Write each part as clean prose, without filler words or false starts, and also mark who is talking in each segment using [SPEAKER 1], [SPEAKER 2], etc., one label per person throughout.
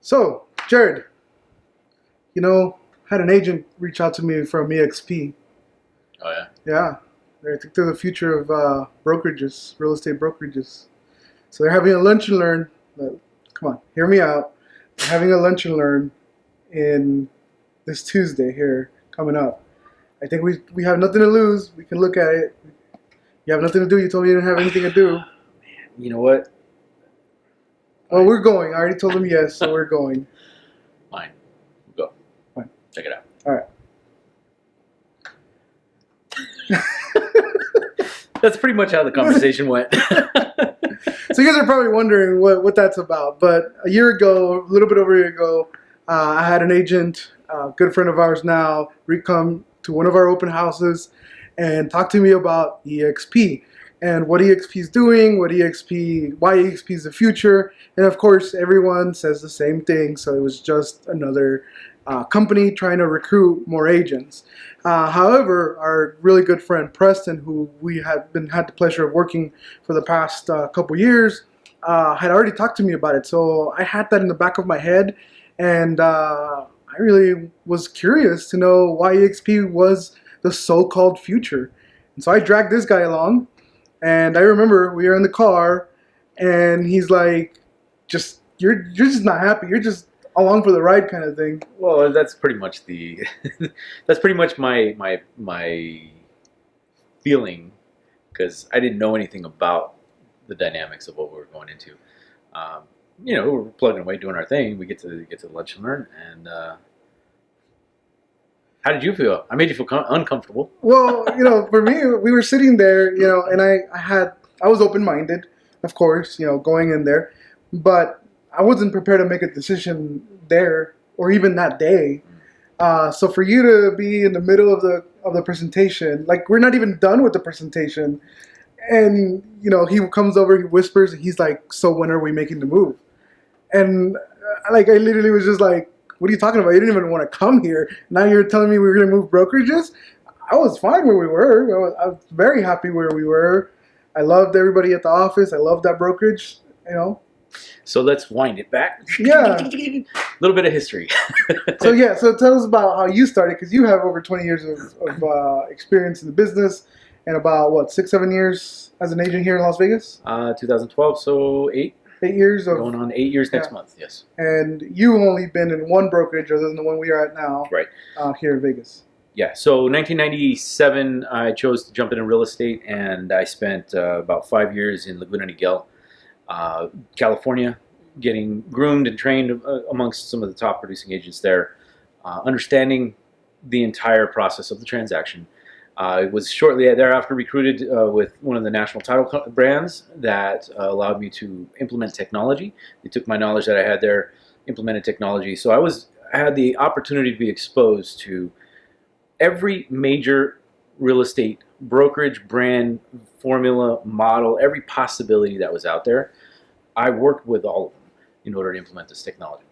[SPEAKER 1] So, Jared, had an agent reach out to me from eXp.
[SPEAKER 2] Oh yeah.
[SPEAKER 1] Yeah, I think they're the future of brokerages, real estate brokerages. So they're having a lunch and learn. Come on, hear me out. They're having a lunch and learn in this Tuesday here coming up. I think we have nothing to lose. We can look at it. You have nothing to do. You told me you didn't have anything to do.
[SPEAKER 2] You know what?
[SPEAKER 1] Oh, we're going. I already told them yes, so we're going.
[SPEAKER 2] Fine. We'll go.
[SPEAKER 1] Fine.
[SPEAKER 2] Check it out.
[SPEAKER 1] All right.
[SPEAKER 2] That's pretty much how the conversation went.
[SPEAKER 1] So you guys are probably wondering what that's about. But a year ago, a little bit over a year ago, I had an agent, a good friend of ours now, come to one of our open houses and talk to me about eXp and what eXp is doing, why eXp is the future. And of course, everyone says the same thing. So it was just another company trying to recruit more agents. However, our really good friend Preston, who we had the pleasure of working for the past couple years, had already talked to me about it. So I had that in the back of my head, and I really was curious to know why eXp was the so-called future. And so I dragged this guy along, and I remember we were in the car, and he's like, "You're just not happy. You're just along for the ride," kind of thing.
[SPEAKER 2] Well, that's pretty much that's pretty much my feeling, because I didn't know anything about the dynamics of what we were going into. We were plugging away doing our thing. We get to lunch and learn. And how did you feel? I made you feel uncomfortable.
[SPEAKER 1] Well, for me, we were sitting there, and I was open-minded, of course, going in there, but I wasn't prepared to make a decision there or even that day. So for you to be in the middle of the presentation, like we're not even done with the presentation, and he comes over, he whispers, and he's like, "So when are we making the move?" And I literally was just like, "What are you talking about? You didn't even want to come here. Now you're telling me we're going to move brokerages?" I was fine where we were. I was very happy where we were. I loved everybody at the office. I loved that brokerage.
[SPEAKER 2] So let's wind it back.
[SPEAKER 1] Yeah.
[SPEAKER 2] A little bit of history.
[SPEAKER 1] So tell us about how you started, because you have over 20 years of experience in the business, and about, 6-7 years as an agent here in Las Vegas?
[SPEAKER 2] 2012, so 8
[SPEAKER 1] years of...
[SPEAKER 2] Going on 8 years next month, yes.
[SPEAKER 1] And you've only been in one brokerage other than the one we are at now,
[SPEAKER 2] right?
[SPEAKER 1] Here in Vegas.
[SPEAKER 2] Yeah, so 1997, I chose to jump into real estate, and I spent about 5 years in Laguna Niguel, California, getting groomed and trained amongst some of the top producing agents there, understanding the entire process of the transaction. It was shortly thereafter recruited with one of the national title brands that allowed me to implement technology. They took my knowledge that I had there, implemented technology. So I had the opportunity to be exposed to every major real estate brokerage, brand, formula, model, every possibility that was out there. I worked with all of them in order to implement this technology.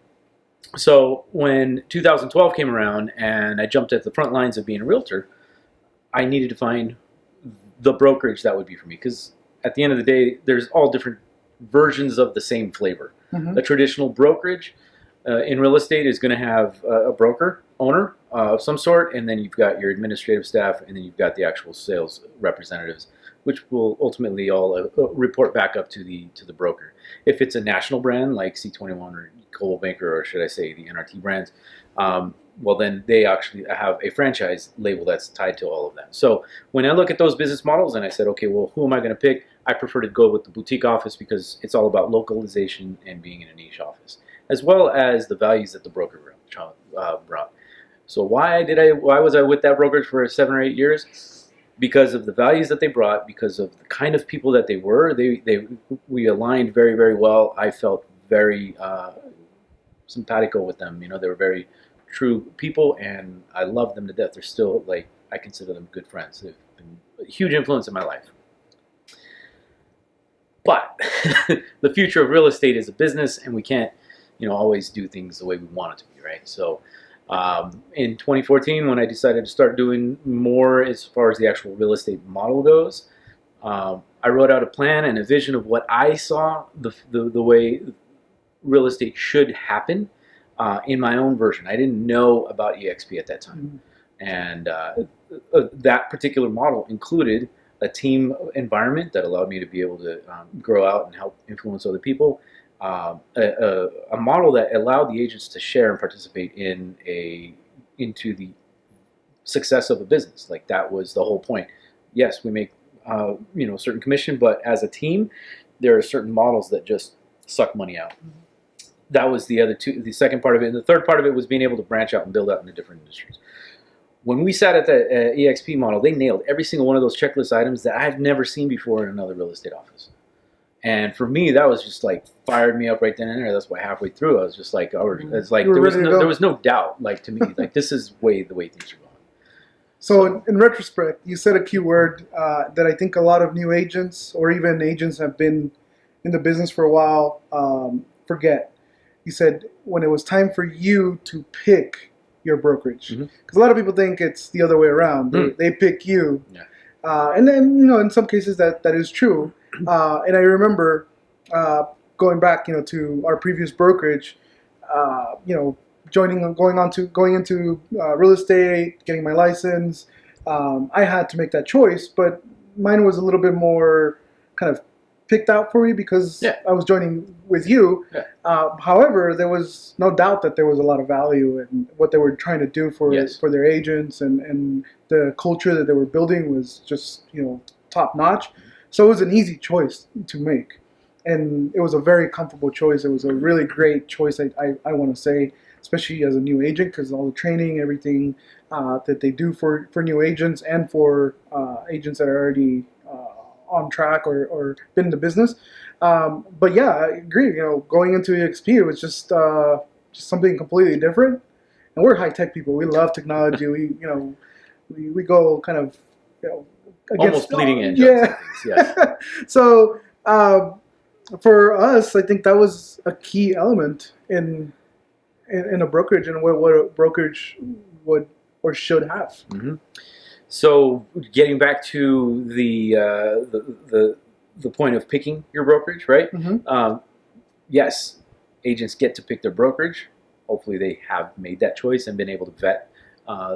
[SPEAKER 2] So when 2012 came around and I jumped at the front lines of being a realtor, I needed to find the brokerage that would be for me, because at the end of the day, there's all different versions of the same flavor. Mm-hmm. A traditional brokerage in real estate is going to have a broker owner of some sort, and then you've got your administrative staff, and then you've got the actual sales representatives, which will ultimately all report back up to the broker. If it's a national brand like C21 or Coldwell Banker, or should I say the NRT brands, well, then they actually have a franchise label that's tied to all of them. So when I look at those business models and I said, okay, well, who am I going to pick? I prefer to go with the boutique office, because it's all about localization and being in a niche office, as well as the values that the broker brought. So why was I with that brokerage for 7 or 8 years? Because of the values that they brought, because of the kind of people that they were. We aligned very, very well. I felt very simpatico with them. They were very true people, and I love them to death. They're still, I consider them good friends. They've been a huge influence in my life. But the future of real estate is a business, and we can't, always do things the way we want it to be, right? So in 2014, when I decided to start doing more as far as the actual real estate model goes, I wrote out a plan and a vision of what I saw the way real estate should happen. in my own version. I didn't know about eXp at that time. And that particular model included a team environment that allowed me to be able to grow out and help influence other people. A model that allowed the agents to share and participate into the success of a business. Like, that was the whole point. Yes, we make certain commission, but as a team, there are certain models that just suck money out. That was the second part of it. And the third part of it was being able to branch out and build out into different industries. When we sat at the eXp model, they nailed every single one of those checklist items that I've never seen before in another real estate office. And for me, that was just like fired me up right then and there. That's why halfway through, I was just like, it's like there was no doubt. Like, to me, like, this is the way things are going.
[SPEAKER 1] So in retrospect, you said a key word that I think a lot of new agents or even agents have been in the business for a while forget. You said when it was time for you to pick your brokerage, because a lot of people think it's the other way around. They pick you, and then in some cases that is true. And I remember going back to our previous brokerage, going into real estate, getting my license. I had to make that choice, but mine was a little bit more kind of picked out for me because I was joining with you. However, there was no doubt that there was a lot of value in what they were trying to do for their agents, and the culture that they were building was just top notch. So it was an easy choice to make, and it was a very comfortable choice. It was a really great choice, I want to say, especially as a new agent, because all the training, everything that they do for new agents and for agents that are already on track or been in the business. But yeah, I agree. Going into eXp, it was just something completely different. And we're high tech people. We love technology. We go kind of
[SPEAKER 2] almost bleeding edge.
[SPEAKER 1] Yeah.
[SPEAKER 2] Yes.
[SPEAKER 1] So for us, I think that was a key element in a brokerage and what a brokerage would or should have.
[SPEAKER 2] Mm-hmm. So getting back to the point of picking your brokerage, right? Yes, agents get to pick their brokerage. Hopefully they have made that choice and been able to vet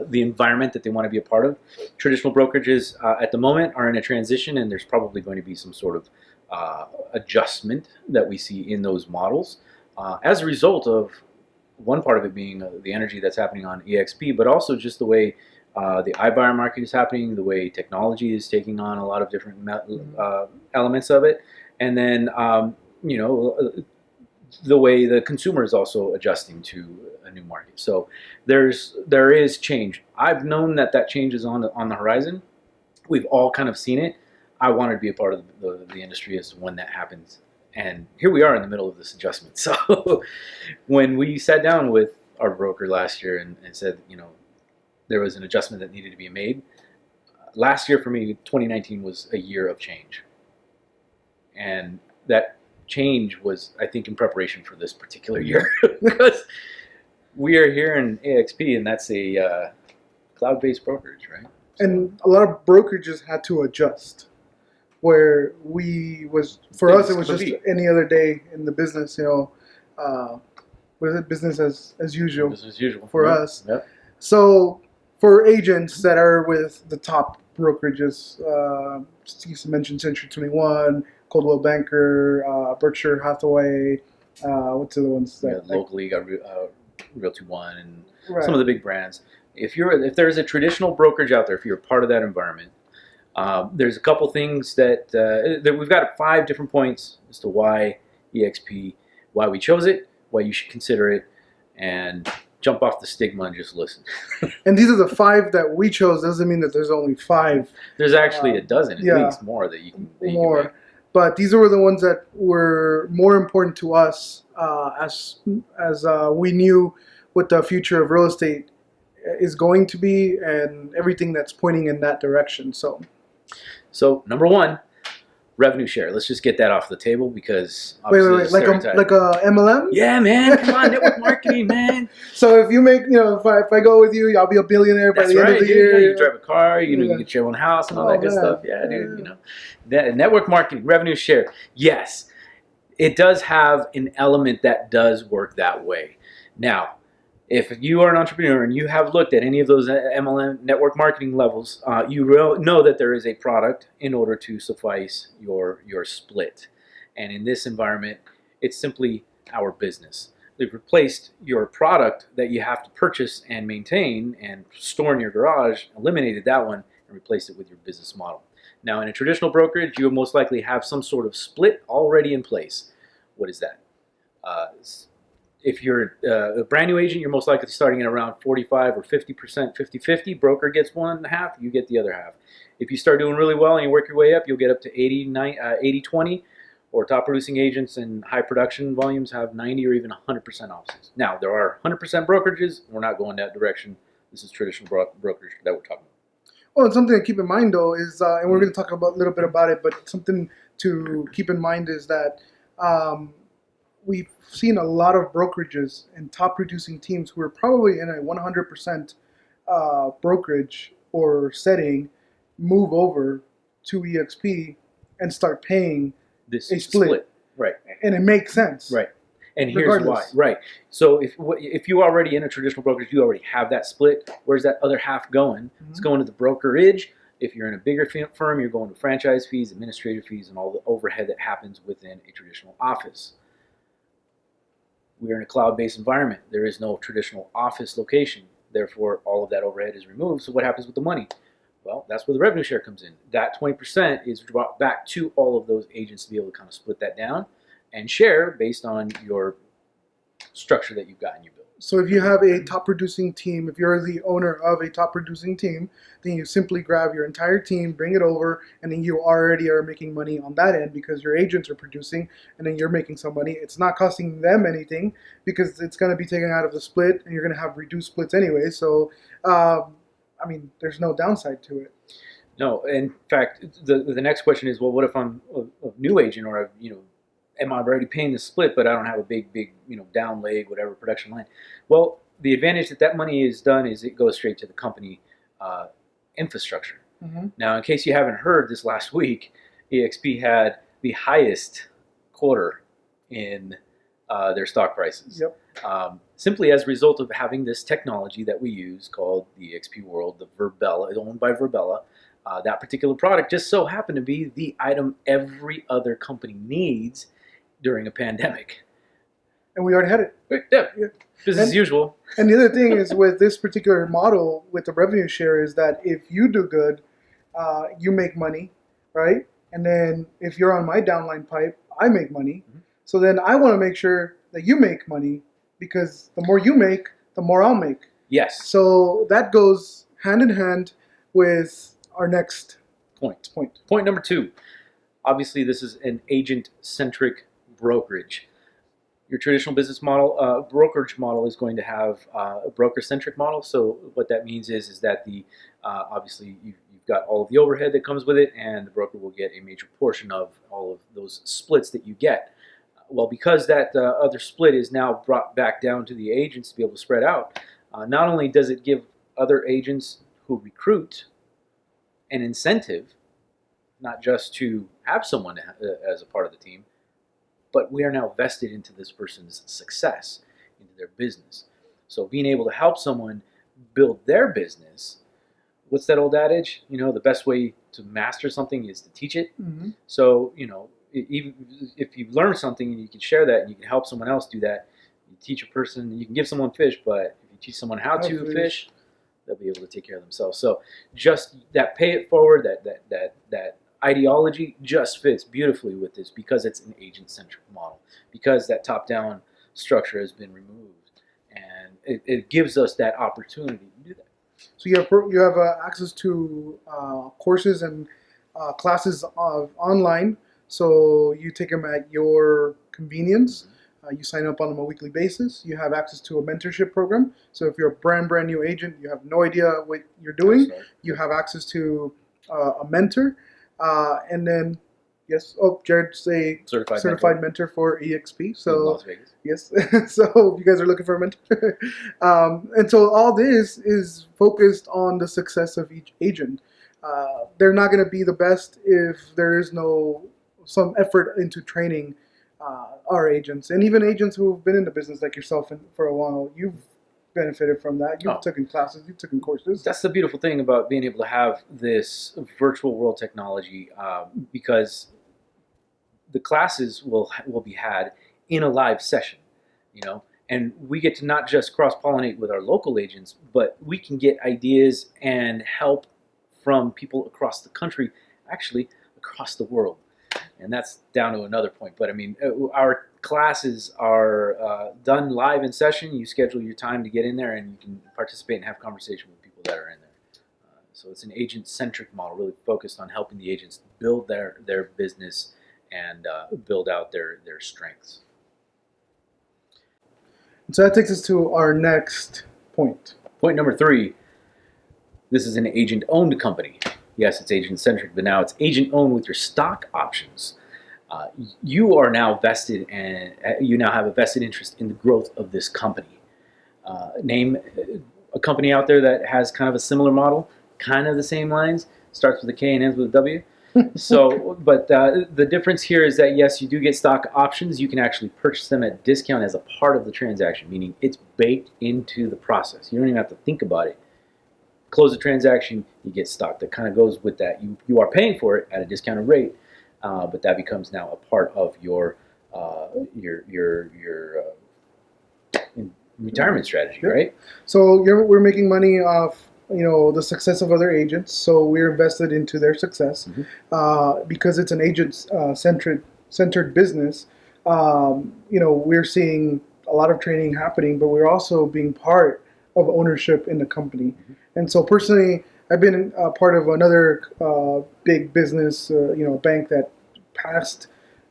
[SPEAKER 2] the environment that they want to be a part of. Traditional brokerages at the moment are in a transition, and there's probably going to be some sort of adjustment that we see in those models as a result of one part of it being the energy that's happening on eXp, but also just the way the iBuyer market is happening, the way technology is taking on a lot of different elements of it, and then the way the consumer is also adjusting to a new market. So there is change. I've known that change is on the horizon. We've all kind of seen it. I wanted to be a part of the industry as to when that happens. And here we are in the middle of this adjustment. So when we sat down with our broker last year and said, there was an adjustment that needed to be made, last year for me, 2019 was a year of change. And that change was, I think, in preparation for this particular year. Because we are here in eXp, and that's a cloud-based brokerage, right? So,
[SPEAKER 1] and a lot of brokerages had to adjust. Where for us, it was just any other day in the business, business as usual. Business as usual for us. Yep. So for agents that are with the top brokerages, you mentioned Century 21, Coldwell Banker, Berkshire Hathaway, what's the other ones?
[SPEAKER 2] Locally, you got Realty One and some of the big brands. If there's a traditional brokerage out there, if you're a part of that environment, there's a couple things that we've got 5 different points as to why eXp, why we chose it, why you should consider it, and jump off the stigma and just listen.
[SPEAKER 1] And these are the 5 that we chose. Doesn't mean that there's only 5.
[SPEAKER 2] There's actually a dozen, at least more that you can.
[SPEAKER 1] More, but these were the ones that were more important to us as we knew what the future of real estate is going to be and everything that's pointing in that direction. So
[SPEAKER 2] number 1, revenue share. Let's just get that off the table because
[SPEAKER 1] wait, like a MLM?
[SPEAKER 2] Yeah, man. Come on, network marketing, man.
[SPEAKER 1] So if you make, if I go with you, I'll be a billionaire by the end of the year.
[SPEAKER 2] You drive a car, you get your own house and all that good stuff. Yeah, dude. That network marketing, revenue share. Yes, It does have an element that does work that way. Now, if you are an entrepreneur and you have looked at any of those MLM network marketing levels, you will know that there is a product in order to suffice your split. And in this environment, it's simply our business. They've replaced your product that you have to purchase and maintain and store in your garage, eliminated that one, and replaced it with your business model. Now, in a traditional brokerage, you will most likely have some sort of split already in place. What is that? If you're a brand new agent, you're most likely starting at around 45 or 50%, 50-50. Broker gets one half, you get the other half. If you start doing really well and you work your way up, you'll get up to 80-20, or top producing agents and high production volumes have 90 or even 100% offices. Now, there are 100% brokerages. We're not going that direction. This is traditional brokerage that we're talking about.
[SPEAKER 1] Well, and something to keep in mind, though, is, and we're going to talk about a little bit about it, but something to keep in mind is that we've seen a lot of brokerages and top producing teams who are probably in a 100% brokerage or setting move over to eXp and start paying
[SPEAKER 2] This
[SPEAKER 1] a split.
[SPEAKER 2] Right.
[SPEAKER 1] And it makes sense.
[SPEAKER 2] Right. And here's
[SPEAKER 1] Regardless.
[SPEAKER 2] why. Right. So if you're already in a traditional brokerage, you already have that split. Where's that other half going?
[SPEAKER 1] Mm-hmm.
[SPEAKER 2] It's going to the brokerage. If you're in a bigger firm, you're going to franchise fees, administrative fees, and all the overhead that happens within a traditional office. We're in a cloud-based environment. There is no traditional office location. Therefore, all of that overhead is removed. So what happens with the money? Well, that's where the revenue share comes in. That 20% is brought back to all of those agents to be able to kind of split that down and share based on your structure that you've got in your building.
[SPEAKER 1] So if you have a top producing team, if you're the owner of a top producing team, then you simply grab your entire team, bring it over, and then you already are making money on that end because your agents are producing, and then you're making some money. It's not costing them anything because it's going to be taken out of the split, and you're going to have reduced splits anyway. So, I mean, there's no downside to it.
[SPEAKER 2] No, in fact, the next question is, well, what if I'm a new agent or am I already paying the split, but I don't have a big, down leg, whatever, production line? Well, the advantage that money is done is it goes straight to the company infrastructure.
[SPEAKER 1] Mm-hmm.
[SPEAKER 2] Now, in case you haven't heard, this last week, eXp had the highest quarter in their stock prices.
[SPEAKER 1] Yep.
[SPEAKER 2] Simply as a result of having this technology that we use called the eXp World, the Verbella, owned by Verbella. That particular product just so happened to be the item every other company needs during a pandemic.
[SPEAKER 1] And we already had it.
[SPEAKER 2] Yeah. Business as usual.
[SPEAKER 1] And the other thing is with this particular model with the revenue share is that if you do good, you make money, right? And then if you're on my downline pipe, I make money. Mm-hmm. So then I want to make sure that you make money because the more you make, the more I'll make.
[SPEAKER 2] Yes.
[SPEAKER 1] So that goes hand in hand with our next point.
[SPEAKER 2] Point number 2. Obviously, this is an agent-centric brokerage. Your traditional business model, brokerage model, is going to have a broker-centric model. So what that means is that obviously you've got all of the overhead that comes with it, and the broker will get a major portion of all of those splits that you get. Well, because that other split is now brought back down to the agents to be able to spread out, not only does it give other agents who recruit an incentive, not just to have someone as a part of the team, but we are now vested into this person's success, into their business. So being able to help someone build their business, what's that old adage? The best way to master something is to teach it.
[SPEAKER 1] Mm-hmm.
[SPEAKER 2] So, even if you learn something and you can share that and you can help someone else do that, you teach a person, you can give someone fish, but if you teach someone how to fish, they'll be able to take care of themselves. So just that pay it forward, that ideology just fits beautifully with this because it's an agent-centric model, because that top-down structure has been removed, and it gives us that opportunity to do that.
[SPEAKER 1] So you have access to courses and classes online. So you take them at your convenience. You sign up on them on a weekly basis. You have access to a mentorship program. So if you're a brand new agent, you have no idea what you're doing, you have access to a mentor. And then, yes, Jared's a certified mentor for eXp. So
[SPEAKER 2] in Las Vegas.
[SPEAKER 1] Yes, so if you guys are looking for a mentor. And so all this is focused on the success of each agent. They're not going to be the best if there is some effort into training our agents, and even agents who've been in the business like yourself for a while. You've benefited from that. You've taken classes, you've taken courses.
[SPEAKER 2] That's the beautiful thing about being able to have this virtual world technology, because the classes will be had in a live session, and we get to not just cross-pollinate with our local agents, but we can get ideas and help from people across the country, actually across the world. And that's down to another point. But I mean, our classes are done live in session. You schedule your time to get in there, and you can participate and have conversation with people that are in there. So it's an agent-centric model, really focused on helping the agents build their business and build out their strengths.
[SPEAKER 1] So that takes us to our next point.
[SPEAKER 2] Point number 3. This is an agent-owned company. Yes, it's agent-centric, but now it's agent-owned with your stock options. You are now vested, and you now have a vested interest in the growth of this company. Name a company out there that has kind of a similar model, kind of the same lines, starts with a K and ends with a W. So, but the difference here is that yes, you do get stock options. You can actually purchase them at discount as a part of the transaction, meaning it's baked into the process. You don't even have to think about it. Close the transaction, you get stock. That kind of goes with that. You are paying for it at a discounted rate, but that becomes now a part of your retirement strategy, right?
[SPEAKER 1] So we're making money off the success of other agents. So we're invested into their success because it's an agent centered business. We're seeing a lot of training happening, but we're also being part of ownership in the company. And so personally, I've been part of another big business, bank that passed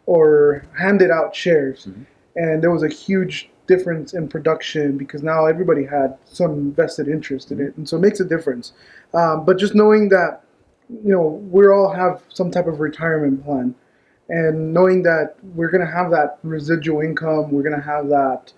[SPEAKER 1] or handed out shares. And there was a huge difference in production because now everybody had some vested interest in it. And so it makes a difference. But just knowing that, we all have some type of retirement plan, and knowing that we're going to have that residual income, we're going to have that,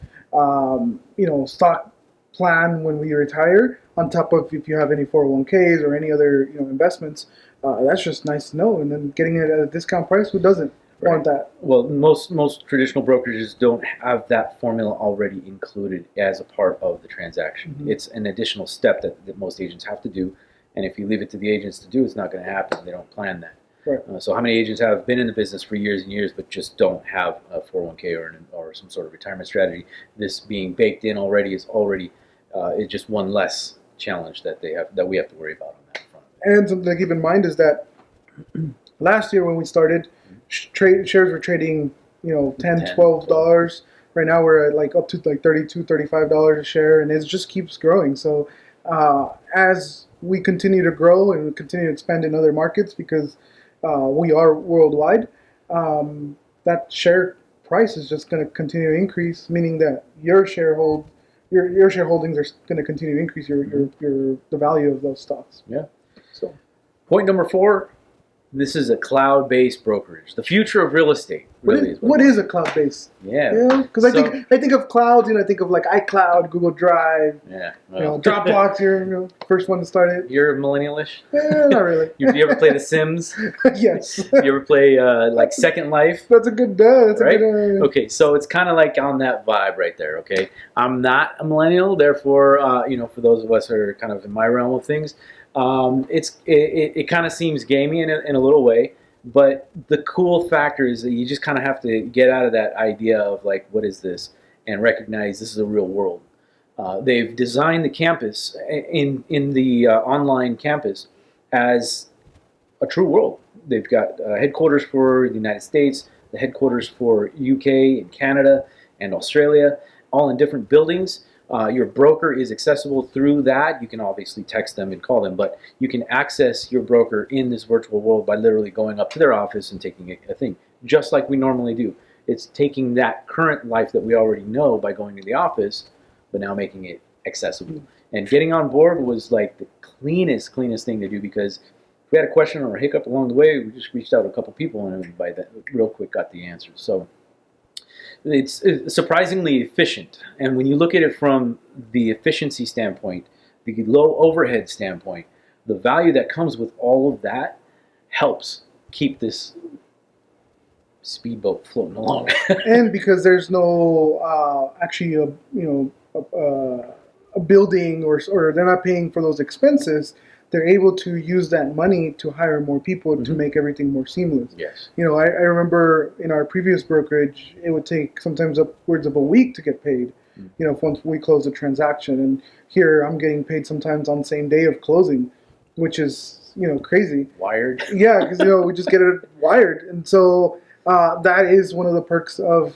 [SPEAKER 1] stock plan when we retire, on top of if you have any 401ks or any other investments. That's just nice to know. And then getting it at a discount price, who doesn't want that?
[SPEAKER 2] Well, most traditional brokerages don't have that formula already included as a part of the transaction. It's an additional step that most agents have to do, and if you leave it to the agents to do, it's not going to happen. They don't plan that.
[SPEAKER 1] Right.
[SPEAKER 2] So how many agents have been in the business for years and years but just don't have a 401k or some sort of retirement strategy? This being baked in already is just one less challenge that we have to worry about on that front.
[SPEAKER 1] And something to keep in mind is that last year when we started, shares were trading $10, $12. Right now we're at up to $32, $35 a share, and it just keeps growing. So as we continue to grow and continue to expand in other markets, because we are worldwide, that share price is just going to continue to increase, meaning that your shareholdings are going to continue to increase the value of those stocks.
[SPEAKER 2] Yeah.
[SPEAKER 1] So,
[SPEAKER 2] point number 4. This is a cloud-based brokerage. The future of real estate. Really
[SPEAKER 1] what is a cloud-based?
[SPEAKER 2] Yeah.
[SPEAKER 1] Because I think of clouds, I think of iCloud, Google Drive.
[SPEAKER 2] Yeah.
[SPEAKER 1] Dropbox. You're first one to start it.
[SPEAKER 2] You're millennial-ish?
[SPEAKER 1] Not really.
[SPEAKER 2] You ever play The Sims?
[SPEAKER 1] Yes.
[SPEAKER 2] You ever play Second Life?
[SPEAKER 1] That's a good.
[SPEAKER 2] Right? Okay, so it's kind of on that vibe right there. Okay, I'm not a millennial, therefore, for those of us who are kind of in my realm of things. It kind of seems gamey in a little way, but the cool factor is that you just kind of have to get out of that idea of what is this, and recognize this is a real world. They've designed the campus in the online campus as a true world. They've got headquarters for the United States, the headquarters for UK and Canada and Australia, all in different buildings. Your broker is accessible through that. You can obviously text them and call them, but you can access your broker in this virtual world by literally going up to their office and taking a thing, just like we normally do. It's taking that current life that we already know by going to the office, but now making it accessible. And getting on board was the cleanest thing to do, because if we had a question or a hiccup along the way, we just reached out to a couple people and by that real quick got the answers. So it's surprisingly efficient, and when you look at it from the efficiency standpoint, the low overhead standpoint, the value that comes with all of that helps keep this speedboat floating along.
[SPEAKER 1] And because there's no actually a building, or they're not paying for those expenses, they're able to use that money to hire more people to make everything more seamless.
[SPEAKER 2] Yes.
[SPEAKER 1] I remember in our previous brokerage, it would take sometimes upwards of a week to get paid. Once we close a transaction, and here I'm getting paid sometimes on the same day of closing, which is crazy.
[SPEAKER 2] Wired.
[SPEAKER 1] Yeah, because we just get it wired, and so that is one of the perks of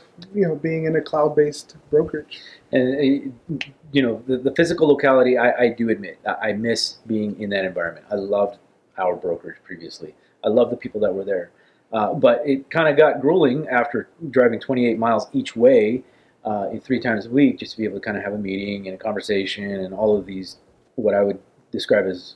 [SPEAKER 1] being in a cloud-based brokerage.
[SPEAKER 2] And the physical locality, I do admit, I miss being in that environment. I loved our brokerage previously. I love the people that were there. But it kind of got grueling after driving 28 miles each way 3 times a week, just to be able to kind of have a meeting and a conversation and all of these, what I would describe as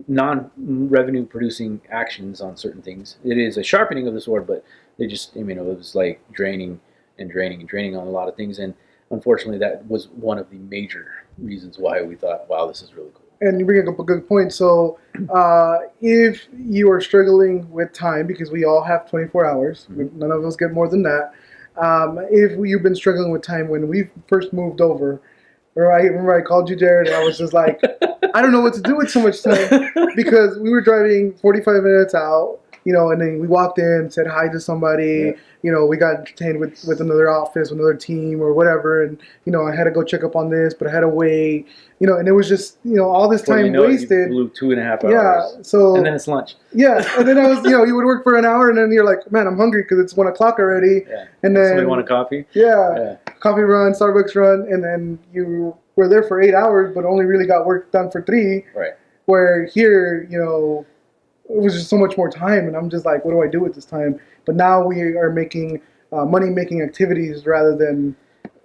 [SPEAKER 2] non-revenue producing actions on certain things. It is a sharpening of the sword, but they just, it was like draining and draining and draining on a lot of things. And unfortunately, that was one of the major reasons why we thought, wow, this is really cool.
[SPEAKER 1] And you bring up a good point. So if you are struggling with time, because we all have 24 hours, none of us get more than that. If you've been struggling with time, when we first moved over, or I remember I called you, Jared, and I was just like, I don't know what to do with so much time, because we were driving 45 minutes out, and then we walked in, said hi to somebody, we got entertained with another office, another team, or whatever, and I had to go check up on this, but I had to wait, and it was just all this time wasted.
[SPEAKER 2] You blew 2.5 hours.
[SPEAKER 1] Yeah, so
[SPEAKER 2] and then it's lunch.
[SPEAKER 1] Yeah, and then I was, you would work for an hour, and then you're like, man, I'm hungry because it's 1 o'clock already.
[SPEAKER 2] Yeah.
[SPEAKER 1] And then
[SPEAKER 2] somebody want a coffee?
[SPEAKER 1] Yeah, coffee run, Starbucks run, and then you were there for 8 hours, but only really got work done for 3.
[SPEAKER 2] Right.
[SPEAKER 1] Where here, it was just so much more time, and I'm just like, what do I do with this time? But now we are making money-making activities rather than.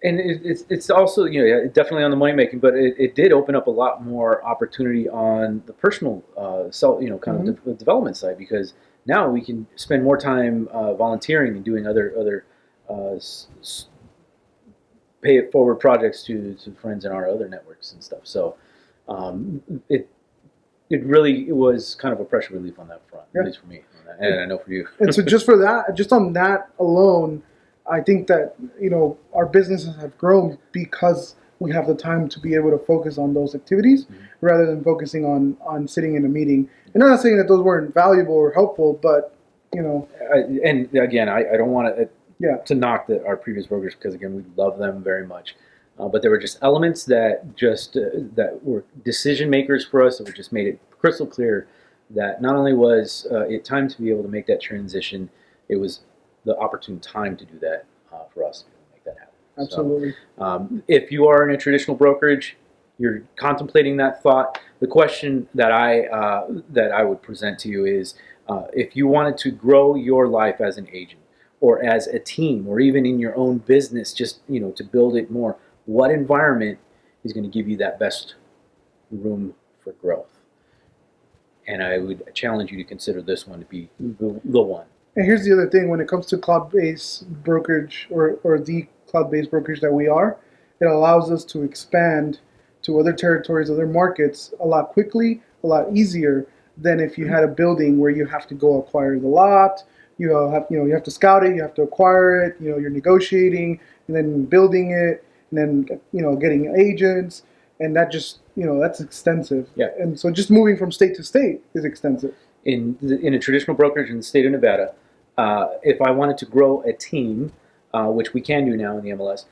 [SPEAKER 2] And it's also definitely on the money making, but it did open up a lot more opportunity on the personal kind of development side, because now we can spend more time volunteering and doing other pay it forward projects to friends in our other networks and stuff. So it really was kind of a pressure relief on that front, at least for me, and I know for you.
[SPEAKER 1] And so just on that alone, I think that our businesses have grown because we have the time to be able to focus on those activities rather than focusing on sitting in a meeting. And I'm not saying that those weren't valuable or helpful, but
[SPEAKER 2] and again, I don't want to knock our previous brokers, because again, we love them very much. But there were just elements that that were decision makers for us, that were just made it crystal clear that not only was it time to be able to make that transition, it was the opportune time to do that for us to make that happen.
[SPEAKER 1] Absolutely.
[SPEAKER 2] So, if you are in a traditional brokerage, you're contemplating that thought. The question that I would present to you is, if you wanted to grow your life as an agent, or as a team, or even in your own business, just to build it more, what environment is going to give you that best room for growth? And I would challenge you to consider this one to be the one.
[SPEAKER 1] And here's the other thing: when it comes to cloud-based brokerage, or the cloud-based brokerage that we are, it allows us to expand to other territories, other markets a lot quickly, a lot easier than if you had a building where you have to go acquire the lot. You have to scout it, you have to acquire it. You're negotiating, and then building it, and then getting agents, and that just that's extensive.
[SPEAKER 2] Yeah.
[SPEAKER 1] And so just moving from state to state is extensive.
[SPEAKER 2] In a traditional brokerage in the state of Nevada, if I wanted to grow a team, which we can do now in the MLS,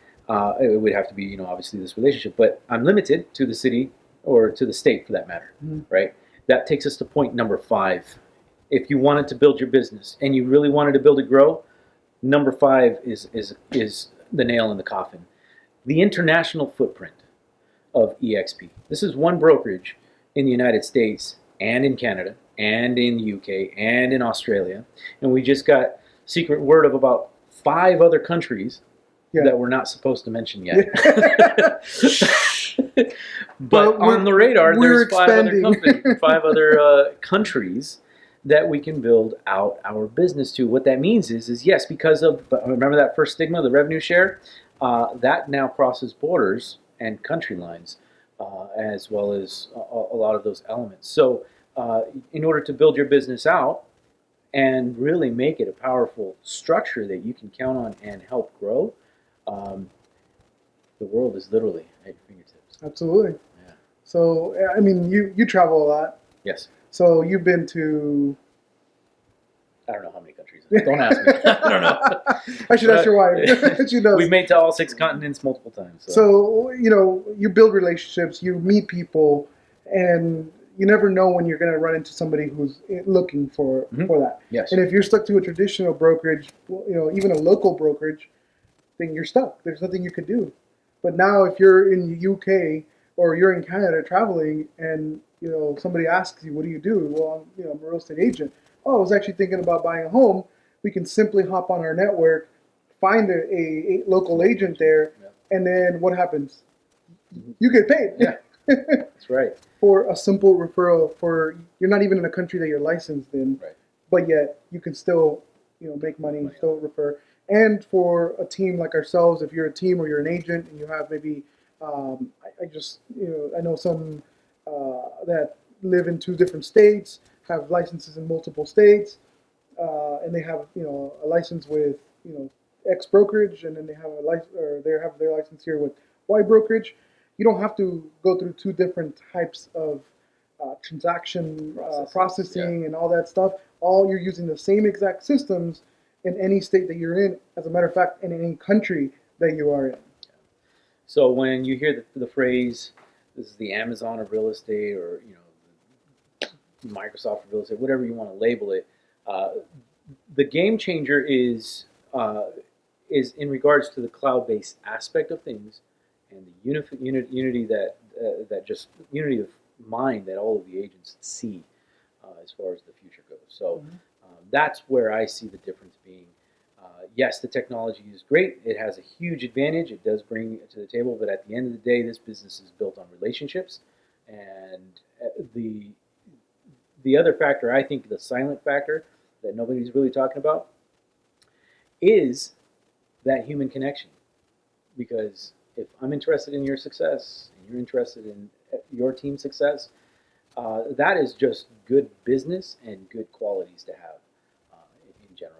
[SPEAKER 2] it would have to be obviously this relationship, but I'm limited to the city, or to the state for that matter, right? That takes us to point number 5. If you wanted to build your business and you really wanted to build it grow, number 5 is the nail in the coffin. The international footprint of eXp. This is one brokerage in the United States and in Canada and in the UK and in Australia, and we just got secret word of about 5 other countries that we're not supposed to mention yet. But on the radar, there's 5 other countries that we can build out our business to. What that means is yes, because of, remember that first stigma, the revenue share, that now crosses borders and country lines, as well as a lot of those elements. So in order to build your business out, and really make it a powerful structure that you can count on and help grow, um, the world is literally at your fingertips.
[SPEAKER 1] Absolutely.
[SPEAKER 2] Yeah.
[SPEAKER 1] So, I mean, you travel a lot.
[SPEAKER 2] Yes.
[SPEAKER 1] So you've been to.
[SPEAKER 2] I don't know how many countries. Don't ask me. I don't know.
[SPEAKER 1] I should ask your wife. She knows.
[SPEAKER 2] We've made to all 6 continents multiple times.
[SPEAKER 1] So, you build relationships, you meet people, and you never know when you're going to run into somebody who's looking for that.
[SPEAKER 2] Yes.
[SPEAKER 1] And if you're stuck to a traditional brokerage, even a local brokerage, then you're stuck. There's nothing you could do. But now if you're in the UK or you're in Canada traveling and, somebody asks you, what do you do? Well, I'm a real estate agent. Oh, I was actually thinking about buying a home. We can simply hop on our network, find a local agent there, and then what happens? You get paid.
[SPEAKER 2] Yeah, that's right.
[SPEAKER 1] For a simple referral. You're not even in a country that you're licensed in,
[SPEAKER 2] Right.
[SPEAKER 1] but yet you can still, make money, still refer. And for a team like ourselves, if you're a team or you're an agent and you have maybe, I know some that live in 2 different states, have licenses in multiple states, and they have, a license with, X brokerage, and then they have a license, or they have their license here with Y brokerage. You don't have to go through 2 different types of transaction processing and all that stuff. All you're using the same exact systems in any state that you're in. As a matter of fact, in any country that you are in.
[SPEAKER 2] So when you hear the phrase, "This is the Amazon of real estate," or Microsoft of real estate, whatever you want to label it, the game changer is in regards to the cloud-based aspect of things, and the unity that just unity of mind that all of the agents see as far as the future goes. So that's where I see the difference being. Yes, the technology is great. It has a huge advantage. It does bring it to the table. But at the end of the day, this business is built on relationships. And the other factor, I think the silent factor that nobody's really talking about, is that human connection. Because if I'm interested in your success and you're interested in your team's success, that is just good business and good qualities to have in general.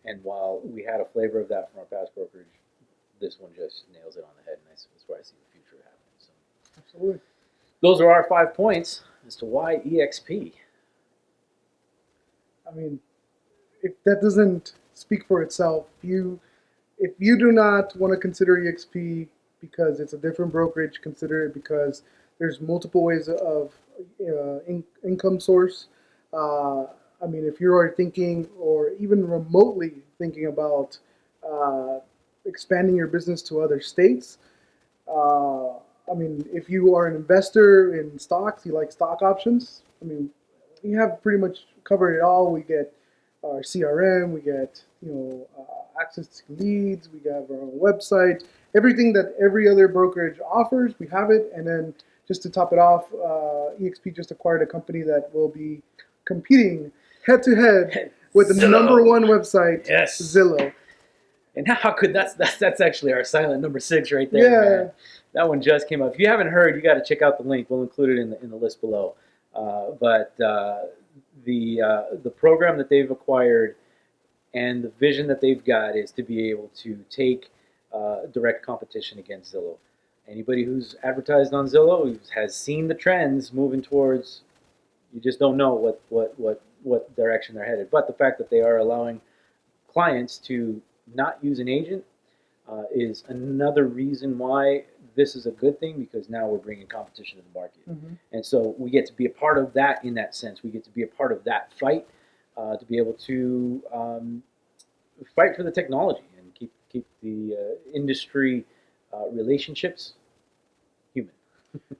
[SPEAKER 2] And while we had a flavor of that from our past brokerage, this one just nails it on the head, and that's where I see the future happening. So,
[SPEAKER 1] absolutely.
[SPEAKER 2] Those are our 5 points as to why eXp.
[SPEAKER 1] I mean, if that doesn't speak for itself, if you do not want to consider eXp because it's a different brokerage, consider it because there's multiple ways of income source. I mean, if you are thinking or even remotely thinking about expanding your business to other states, I mean, if you are an investor in stocks, you like stock options, I mean, we have pretty much covered it all. We get our CRM, we get, access to leads, we have our own website, everything that every other brokerage offers, we have it. And then just to top it off, eXp just acquired a company that will be competing head to head with the number 1 website,
[SPEAKER 2] yes,
[SPEAKER 1] Zillow.
[SPEAKER 2] And how could that's actually our silent number 6 right there.
[SPEAKER 1] Yeah,
[SPEAKER 2] man. That one just came up. If you haven't heard, you got to check out the link. We'll include it in the list below. But the program that they've acquired and the vision that they've got is to be able to take direct competition against Zillow. Anybody who's advertised on Zillow has seen the trends moving towards. You just don't know what direction they're headed. But the fact that they are allowing clients to not use an agent is another reason why this is a good thing, because now we're bringing competition to the market. And so we get to be a part of that in that sense. We get to be a part of that fight to be able to fight for the technology and keep the industry relationships human.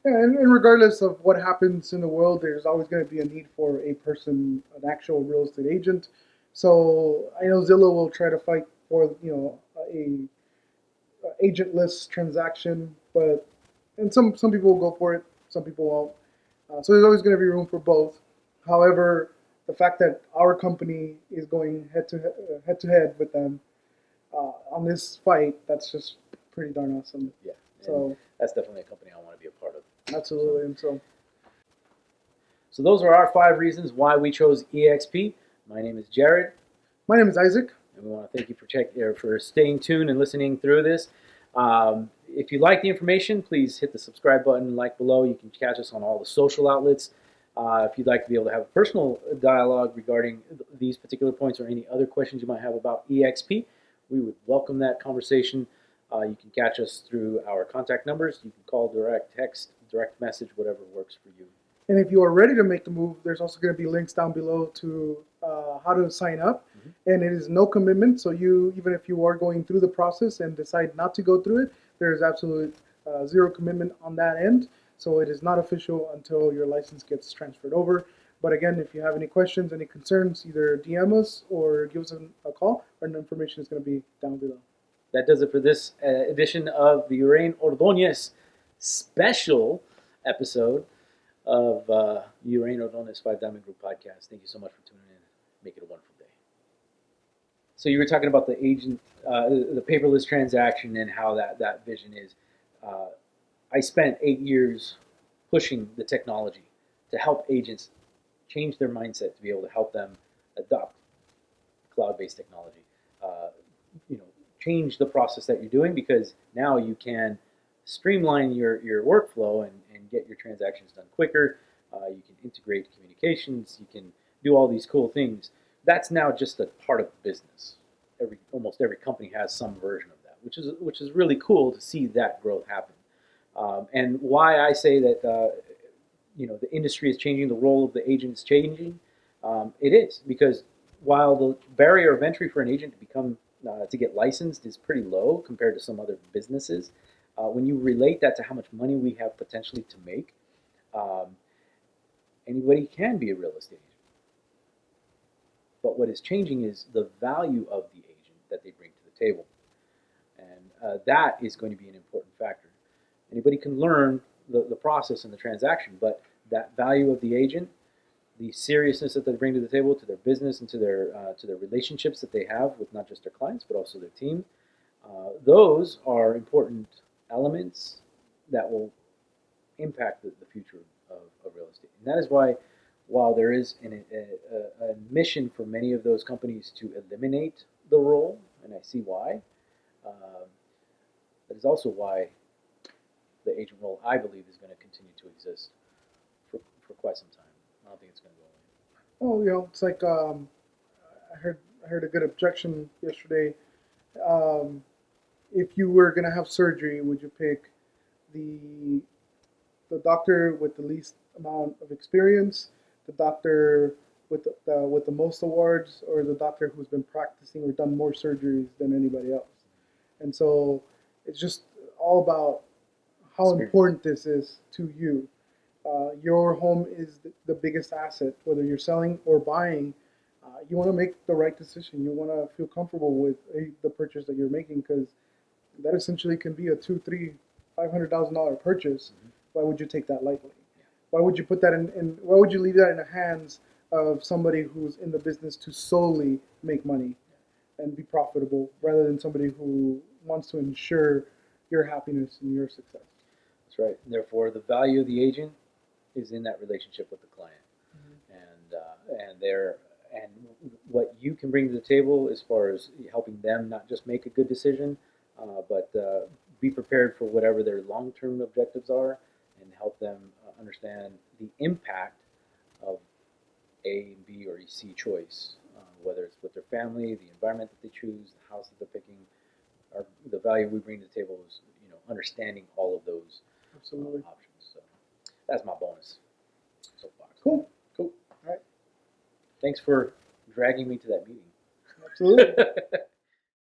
[SPEAKER 1] And regardless of what happens in the world, there's always going to be a need for a person, an actual real estate agent. So I know Zillow will try to fight for a agentless transaction, and some people will go for it, some people won't. So there's always going to be room for both. However, the fact that our company is going head to head with them on this fight, that's just pretty darn awesome.
[SPEAKER 2] Yeah.
[SPEAKER 1] So
[SPEAKER 2] that's definitely a company I want to be a part of.
[SPEAKER 1] Absolutely. And so
[SPEAKER 2] those are our 5 reasons why we chose eXp. My name is Jared,
[SPEAKER 1] My name is Isaac.
[SPEAKER 2] and we want to thank you for staying tuned and listening through this. If you like the information, please hit the subscribe button, like below. You can catch us on all the social outlets. If you'd like to be able to have a personal dialogue regarding these particular points or any other questions you might have about eXp, we would welcome that conversation. You can catch us through our contact numbers. You can call, direct, text, direct message, whatever works for you.
[SPEAKER 1] And if you are ready to make the move, there's also going to be links down below to how to sign up. And it is no commitment. So even if you are going through the process and decide not to go through it, there is absolute zero commitment on that end. So it is not official until your license gets transferred over. But again, if you have any questions, any concerns, either DM us or give us a call. Our information is going to be down below.
[SPEAKER 2] That does it for this edition of the Uraine Ordonez special episode of Uraine Ordonez 5 Diamond Group podcast. Thank you so much for tuning in. Make it a wonderful day. So you were talking about the agent, the paperless transaction, and how that vision is. I spent 8 years pushing the technology to help agents change their mindset to be able to help them adopt cloud-based technology. Change the process that you're doing, because now you can streamline your workflow and get your transactions done quicker. You can integrate communications. You can do all these cool things. That's now just a part of the business. Almost every company has some version of that, which is really cool to see that growth happen. And why I say that the industry is changing, the role of the agent is changing. It is, because while the barrier of entry for an agent to get licensed is pretty low compared to some other businesses, when you relate that to how much money we have potentially to make, anybody can be a real estate agent. But what is changing is the value of the agent that they bring to the table. And that is going to be an important factor. Anybody can learn the process and the transaction, but that value of the agent, the seriousness that they bring to the table, to their business and to their relationships that they have with not just their clients but also their team, those are important elements that will impact the future of real estate. And that is why, while there is a mission for many of those companies to eliminate the role, and I see why, that is also why the agent role, I believe, is going to continue to exist for quite some time. I don't think it's going to go away.
[SPEAKER 1] Oh, it's like I heard a good objection yesterday. If you were gonna have surgery, would you pick the doctor with the least amount of experience, the doctor with the most awards, or the doctor who's been practicing or done more surgeries than anybody else? And so it's just all about how important this is to you. Your home is the biggest asset, whether you're selling or buying. You want to make the right decision. You want to feel comfortable with the purchase that you're making, because that essentially can be a $200,000, $300,000, $500,000 purchase. Why would you take that lightly? Why would you put that in? Why would you leave that in the hands of somebody who's in the business to solely make money and be profitable, rather than somebody who wants to ensure your happiness and your success?
[SPEAKER 2] That's right. And therefore, the value of the agent is in that relationship with the client, and what you can bring to the table as far as helping them not just make a good decision, but be prepared for whatever their long-term objectives are, and help them understand the impact of A, B, or C choice, whether it's with their family, the environment that they choose, the house that they're picking. The value we bring to the table is understanding all of those
[SPEAKER 1] Absolutely.
[SPEAKER 2] options. So that's my bonus soapbox.
[SPEAKER 1] Cool.
[SPEAKER 2] All right. Thanks for dragging me to that meeting.
[SPEAKER 1] Absolutely.